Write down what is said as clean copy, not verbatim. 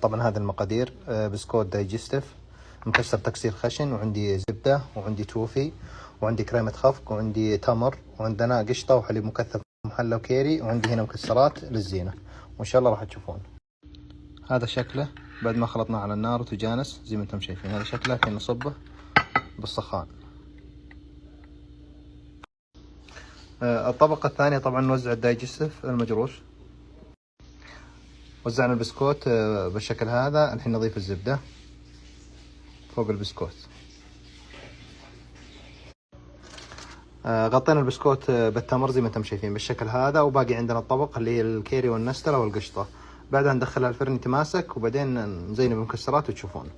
طبعا هذه المقادير: بسكوت دايجستيف مكسر تكسير خشن، وعندي زبدة، وعندي توفي، وعندي كريمة خفق، وعندي تمر، وعندنا قشطة وحليب مكثف محلى وكيري، وعندي هنا مكسرات للزينة، وإن شاء الله راح تشوفون. هذا شكله بعد ما خلطناه على النار وتجانس زي ما انتم شايفين. هذا شكله الحين نصبه بالسخان. الطبقة الثانية طبعا نوزع الدايجستيف المجروش. وزعنا البسكوت بالشكل هذا. الحين نضيف الزبدة فوق البسكوت. غطينا البسكوت بالتمر زي ما انتم شايفين بالشكل هذا، وباقي عندنا الطبق اللي هي الكيري والنسترة والقشطة. بعدها ندخلها الفرن يتماسك، وبعدين نزينه بالمكسرات وتشوفون.